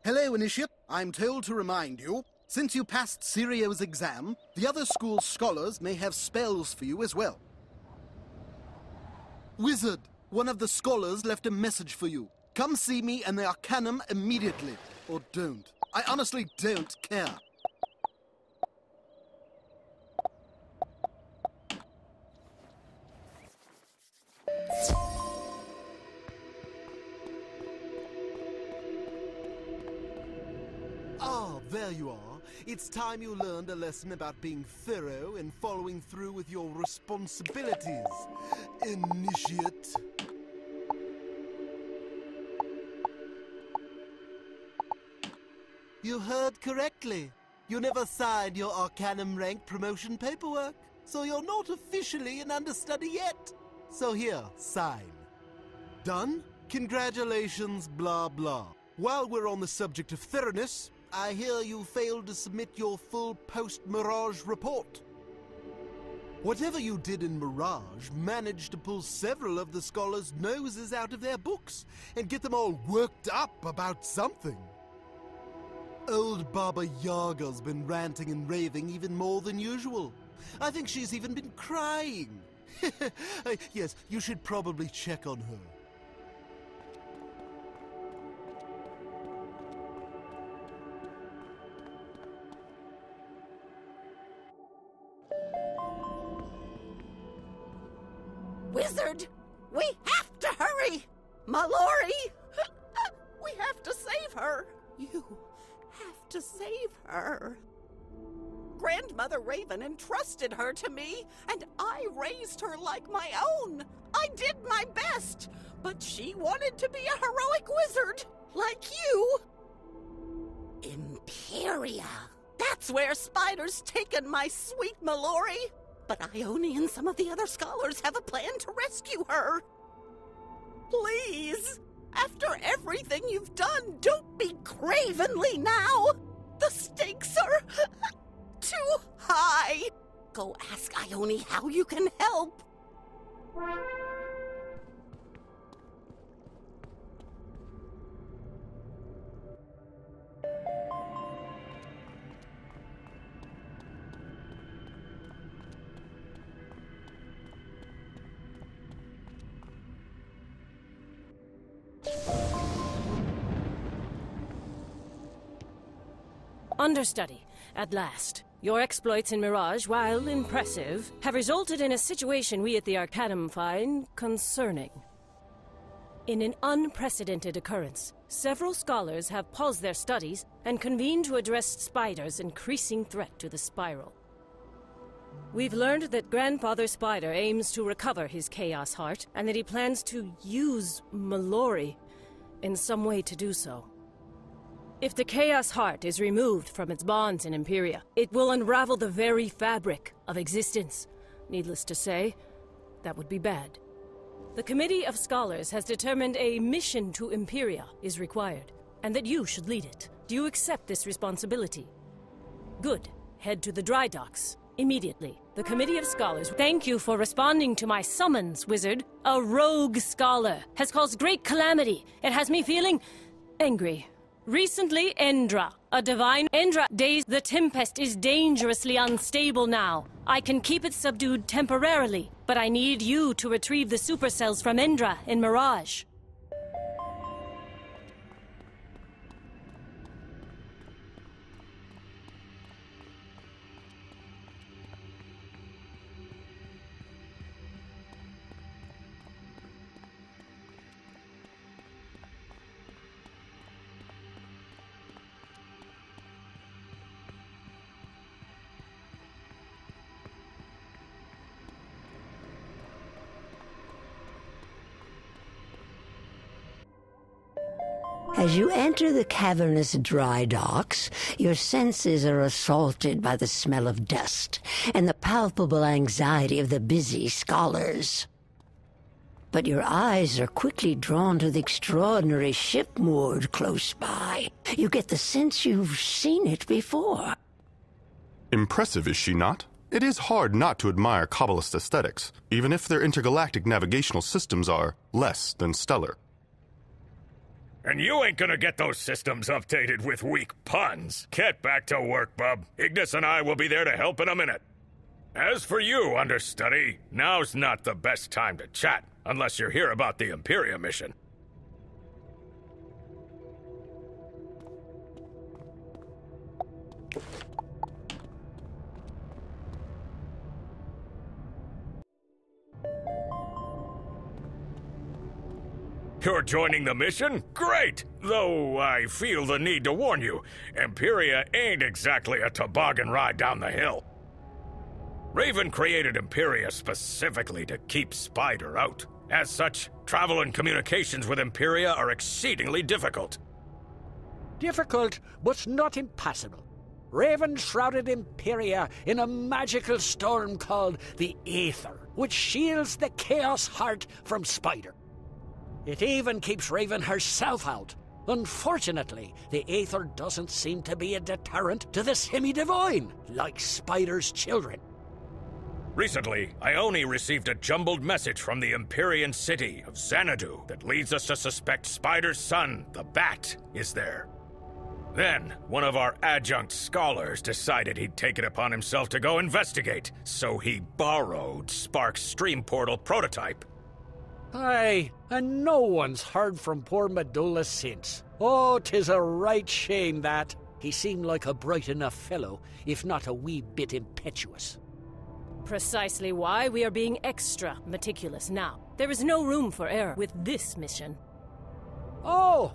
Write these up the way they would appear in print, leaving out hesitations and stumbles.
Hello, Initiate. I'm told to remind you, since you passed Sirio's exam, the other school's scholars may have spells for you as well. Wizard, one of the scholars left a message for you. Come see me and the Arcanum immediately. Or don't. I honestly don't care. Ah, there you are. It's time you learned a lesson about being thorough and following through with your responsibilities, Initiate. You heard correctly. You never signed your Arcanum rank promotion paperwork, so you're not officially an understudy yet. So here, sign. Done? Congratulations, blah blah. While we're on the subject of thoroughness, I hear you failed to submit your full post-Mirage report. Whatever you did in Mirage managed to pull several of the scholars' noses out of their books and get them all worked up about something. Old Baba Yaga's been ranting and raving even more than usual. I think she's even been crying. Yes, you should probably check on her. Wizard, we have to hurry! Mallory! We have to save her! You have to save her. Grandmother Raven entrusted her to me, and I raised her like my own. I did my best, but she wanted to be a heroic wizard, like you. Empyrea. That's where Spider's taken my sweet Mallory. But Ione and some of the other scholars have a plan to rescue her. Please, after everything you've done, don't be cravenly now. The stakes are too high. Go ask Ione how you can help. Understudy, at last. Your exploits in Mirage, while impressive, have resulted in a situation we at the Arcanum find concerning. In an unprecedented occurrence, several scholars have paused their studies and convened to address Spider's increasing threat to the Spiral. We've learned that Grandfather Spider aims to recover his Chaos Heart, and that he plans to use Mallory in some way to do so. If the Chaos Heart is removed from its bonds in Empyrea, it will unravel the very fabric of existence. Needless to say, that would be bad. The Committee of Scholars has determined a mission to Empyrea is required, and that you should lead it. Do you accept this responsibility? Good. Head to the dry docks immediately. The Committee of Scholars thank you for responding to my summons, Wizard. A rogue scholar has caused great calamity. It has me feeling angry. Recently, Endra, a divine Endra days. The Tempest is dangerously unstable now. I can keep it subdued temporarily, but I need you to retrieve the supercells from Endra in Mirage. As you enter the cavernous dry docks, your senses are assaulted by the smell of dust and the palpable anxiety of the busy scholars. But your eyes are quickly drawn to the extraordinary ship moored close by. You get the sense you've seen it before. Impressive, is she not? It is hard not to admire Kabbalist aesthetics, even if their intergalactic navigational systems are less than stellar. And you ain't gonna get those systems updated with weak puns. Get back to work, bub. Ignis and I will be there to help in a minute. As for you, understudy, now's not the best time to chat, unless you're here about the Empyrea mission. You're joining the mission? Great! Though I feel the need to warn you, Empyrea ain't exactly a toboggan ride down the hill. Raven created Empyrea specifically to keep Spider out. As such, travel and communications with Empyrea are exceedingly difficult. Difficult, but not impossible. Raven shrouded Empyrea in a magical storm called the Aether, which shields the Chaos Heart from Spider. It even keeps Raven herself out. Unfortunately, the Aether doesn't seem to be a deterrent to the semi-divine, like Spider's children. Recently, Ione received a jumbled message from the Empyrean city of Xanadu that leads us to suspect Spider's son, the Bat, is there. Then, one of our adjunct scholars decided he'd take it upon himself to go investigate, so he borrowed Spark's stream portal prototype. Aye, and no one's heard from poor Medulla since. Oh, 'tis a right shame that. He seemed like a bright enough fellow, if not a wee bit impetuous. Precisely why we are being extra meticulous now. There is no room for error with this mission. Oh,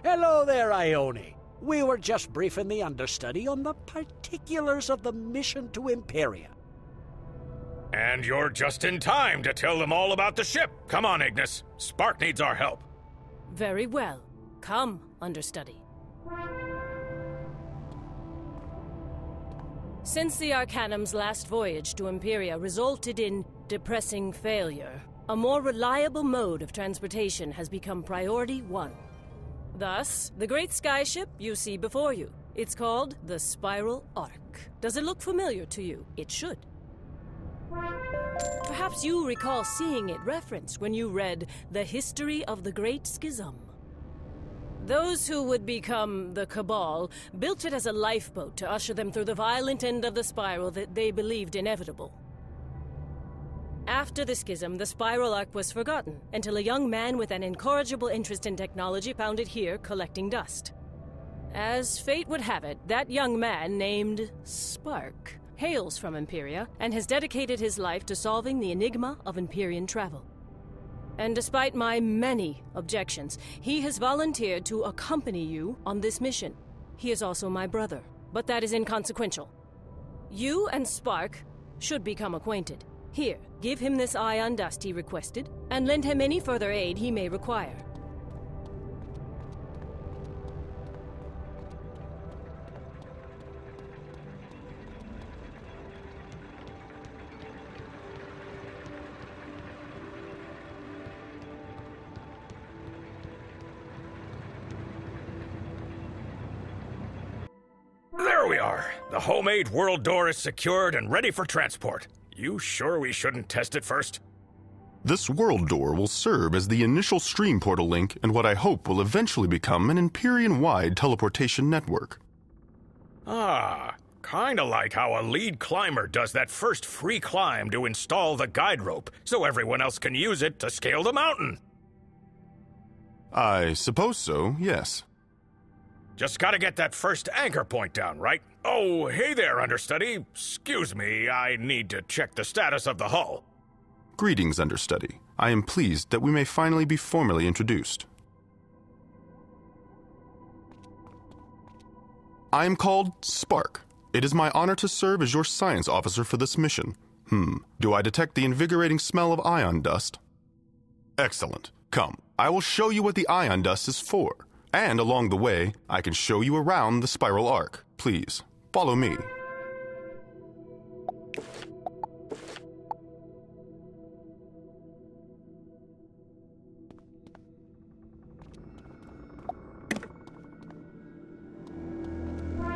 hello there, Ione. We were just briefing the understudy on the particulars of the mission to Empyrea. And you're just in time to tell them all about the ship. Come on, Ignis. Spark needs our help. Very well. Come, understudy. Since the Arcanum's last voyage to Empyrea resulted in depressing failure, a more reliable mode of transportation has become priority 1. Thus, the great skyship you see before you. It's called the Spiral Arc. Does it look familiar to you? It should. Perhaps you recall seeing it referenced when you read The History of the Great Schism. Those who would become the Cabal built it as a lifeboat to usher them through the violent end of the spiral that they believed inevitable. After the schism, the Spiral Arc was forgotten, until a young man with an incorrigible interest in technology found it here collecting dust. As fate would have it, that young man, named Spark, hails from Empyrea and has dedicated his life to solving the enigma of Empyrean travel. And despite my many objections, he has volunteered to accompany you on this mission. He is also my brother, but that is inconsequential. You and Spark should become acquainted. Here, give him this ion dust he requested, and lend him any further aid he may require. There we are. The homemade world door is secured and ready for transport. You sure we shouldn't test it first? This world door will serve as the initial stream portal link in what I hope will eventually become an Empyrean-wide teleportation network. Ah, kinda like how a lead climber does that first free climb to install the guide rope, so everyone else can use it to scale the mountain. I suppose so, yes. Just gotta get that first anchor point down, right? Oh, hey there, understudy. Excuse me, I need to check the status of the hull. Greetings, understudy. I am pleased that we may finally be formally introduced. I am called Spark. It is my honor to serve as your science officer for this mission. Do I detect the invigorating smell of ion dust? Excellent. Come, I will show you what the ion dust is for. And along the way, I can show you around the Spiral Arc. Please, follow me.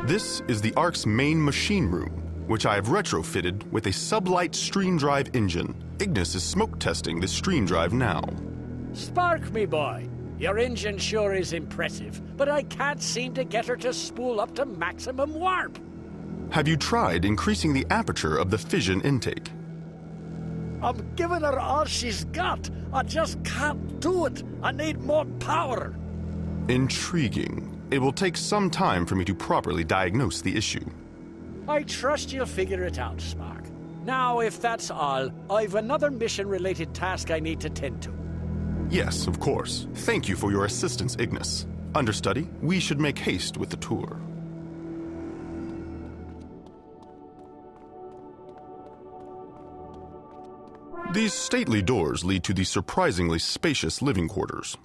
This is the Arc's main machine room, which I have retrofitted with a sublight stream drive engine. Ignis is smoke testing this stream drive now. Spark, me boy. Your engine sure is impressive, but I can't seem to get her to spool up to maximum warp. Have you tried increasing the aperture of the fission intake? I'm giving her all she's got. I just can't do it. I need more power. Intriguing. It will take some time for me to properly diagnose the issue. I trust you'll figure it out, Spark. Now, if that's all, I've another mission-related task I need to tend to. Yes, of course. Thank you for your assistance, Ignis. Understudy, we should make haste with the tour. These stately doors lead to the surprisingly spacious living quarters.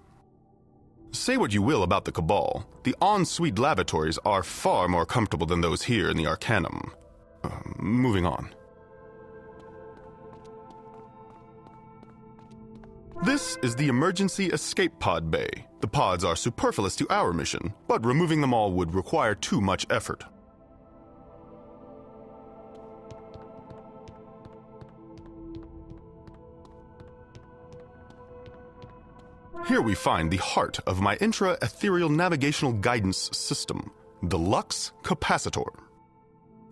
Say what you will about the Cabal, the ensuite lavatories are far more comfortable than those here in the Arcanum. Moving on. This is the emergency escape pod bay. The pods are superfluous to our mission, but removing them all would require too much effort. Here we find the heart of my intra-ethereal navigational guidance system, the Lux Capacitor.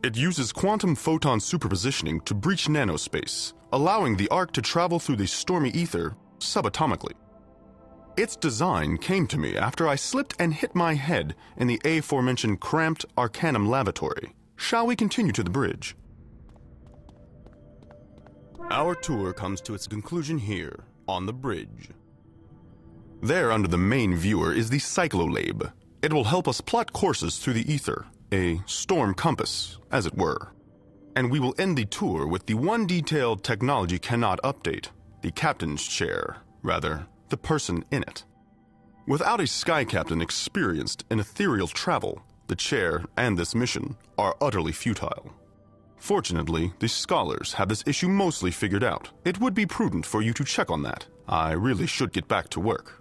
It uses quantum photon superpositioning to breach nanospace, allowing the Ark to travel through the stormy ether subatomically. Its design came to me after I slipped and hit my head in the aforementioned cramped Arcanum lavatory. Shall we continue to the bridge? Our tour comes to its conclusion here, on the bridge. There under the main viewer is the Cyclolabe. It will help us plot courses through the ether, a storm compass, as it were. And we will end the tour with the one detail technology cannot update, the captain's chair, rather, the person in it. Without a sky captain experienced in ethereal travel, the chair and this mission are utterly futile. Fortunately, the scholars have this issue mostly figured out. It would be prudent for you to check on that. I really should get back to work.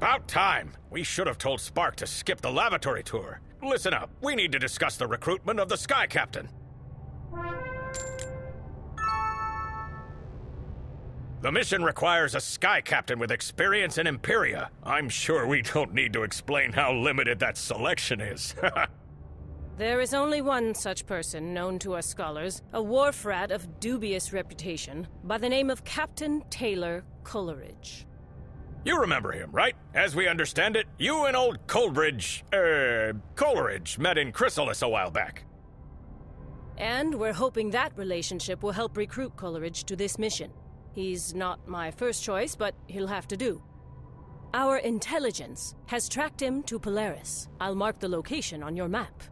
About time! We should have told Spark to skip the lavatory tour. Listen up, we need to discuss the recruitment of the Sky Captain. The mission requires a Sky Captain with experience in Empyrea. I'm sure we don't need to explain how limited that selection is. There is only one such person known to us scholars, a wharf rat of dubious reputation, by the name of Captain Taylor Coleridge. You remember him, right? As we understand it, you and old Coleridge met in Chrysalis a while back. And we're hoping that relationship will help recruit Coleridge to this mission. He's not my first choice, but he'll have to do. Our intelligence has tracked him to Polaris. I'll mark the location on your map.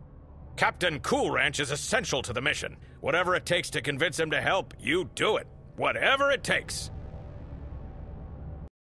Captain Cool Ranch is essential to the mission. Whatever it takes to convince him to help, you do it. Whatever it takes.